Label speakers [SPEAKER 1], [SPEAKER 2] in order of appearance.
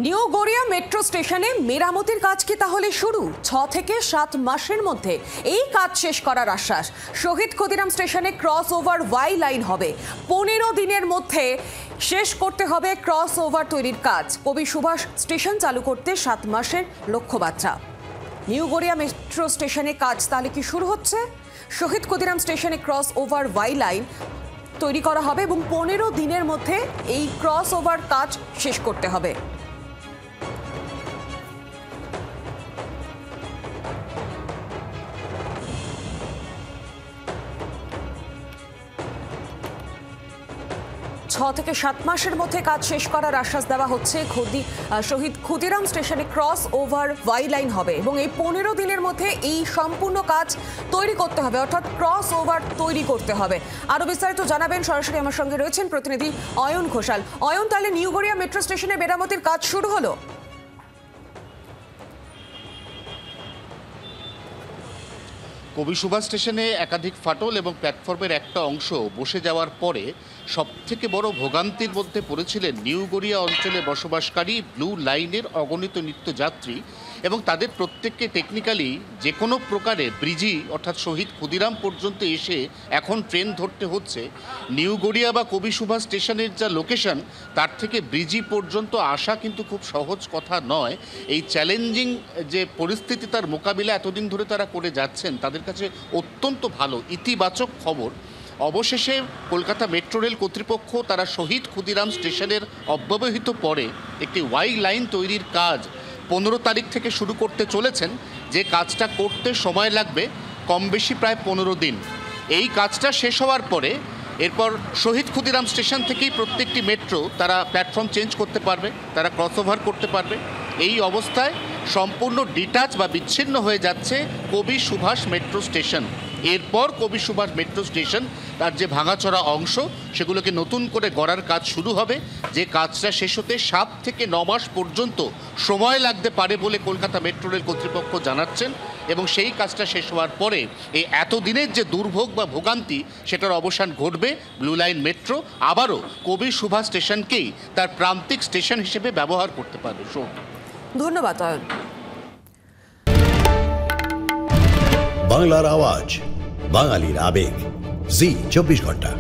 [SPEAKER 1] New Garia metro স্টেশনে মেরামতির কাজ কি তাহলে শুরু? 6 থেকে 7 মাসের মধ্যে এই কাজ শেষ করার আশ্বাস। শহীদ ক্ষুদিরাম স্টেশনে ক্রস ওভার ওয়াই লাইন হবে। 15 দিনের মধ্যে শেষ করতে হবে ক্রস ওভার তৈরির কাজ। কবি সুভাষ স্টেশন চালু করতে 7 মাসের লক্ষ্যমাত্রা। নিউ গড়িয়া মেট্রো স্টেশনে কাজ তাহলে কি শুরু হচ্ছে? শহীদ ক্ষুদিরাম স্টেশনে ক্রস ওভার ওয়াই লাইন তৈরি করা হবে এবং 15 দিনের মধ্যে এই ক্রস ওভার কাজ শেষ করতে হবে। থেকে 7 মাসের মধ্যে কাজ শেষ করার আশ্বাস দেওয়া হচ্ছে। শহীদ ক্ষুদিরাম স্টেশনে ক্রস ওভার ওয়াই লাইন হবে এবং এই 15 দিনের মধ্যে এই সম্পূর্ণ কাজ তৈরি করতে হবে, অর্থাৎ ক্রস ওভার তৈরি করতে হবে। আরো বিস্তারিত জানাবেন, সরাসরি আমার সঙ্গে রয়েছেন প্রতিনিধি অয়ন ঘোষাল। অয়ন, তাহলে নিউ গড়িয়া মেট্রো স্টেশনে মেরামতির কাজ শুরু হলো?
[SPEAKER 2] কবি সুভাষ স্টেশনে একাধিক ফাটল এবং প্ল্যাটফর্মের একটা অংশ বসে যাওয়ার পরে সবথেকে বড় ভোগান্তির মধ্যে পড়েছিলেন নিউ গড়িয়া অঞ্চলে বসবাসকারী ব্লু লাইনের অগণিত নিত্যযাত্রী এবং তাদের প্রত্যেককে টেকনিক্যালি যে কোনো প্রকারে ব্রিজি অর্থাৎ শহীদ ক্ষুদিরাম পর্যন্ত এসে এখন ট্রেন ধরতে হচ্ছে। নিউ গড়িয়া বা কবি সুভাষ স্টেশনের যা লোকেশন, তার থেকে ব্রিজি পর্যন্ত আসা কিন্তু খুব সহজ কথা নয়। এই চ্যালেঞ্জিং যে পরিস্থিতি, তার মোকাবিলা এতদিন ধরে তারা করে যাচ্ছেন, তাদের কাছে অত্যন্ত ভালো ইতিবাচক খবর। অবশেষে কলকাতা মেট্রো রেল কর্তৃপক্ষ তারা শহীদ ক্ষুদিরাম স্টেশনের অব্যবহিত পরে একটি ওয়াই লাইন তৈরির কাজ 15 তারিখ থেকে শুরু করতে চলেছেন। যে কাজটা করতে সময় লাগবে কম বেশি প্রায় 15 দিন। এই কাজটা শেষ হওয়ার পরে এরপর শহীদ ক্ষুদিরাম স্টেশন থেকেই প্রত্যেকটি মেট্রো তারা প্ল্যাটফর্ম চেঞ্জ করতে পারবে, তারা ক্রস ওভার করতে পারবে। এই অবস্থায় সম্পূর্ণ ডিটাচ বা বিচ্ছিন্ন হয়ে যাচ্ছে কবি সুভাষ মেট্রো স্টেশন। এরপর কবি সুভাষ মেট্রো স্টেশন তার যে ভাঙাচোরা অংশ, সেগুলোকে নতুন করে গড়ার কাজ শুরু হবে। যে কাজটা শেষ হতে 7 থেকে 9 মাস পর্যন্ত সময় লাগতে পারে বলে কলকাতা মেট্রো রেল কর্তৃপক্ষ জানাচ্ছেন। এবং সেই কাজটা শেষ হওয়ার পরে এই এতদিনের যে দুর্ভোগ বা ভোগান্তি, সেটার অবসান ঘটবে। ব্লু লাইন মেট্রো আবারও কবি সুভাষ স্টেশনকেই তার প্রান্তিক স্টেশন হিসেবে ব্যবহার করতে পারবে।
[SPEAKER 1] ধন্যবাদ অয়ন।
[SPEAKER 3] বাংলার আওয়াজ, বাঙালির আবেগ, জি 24 ঘন্টা।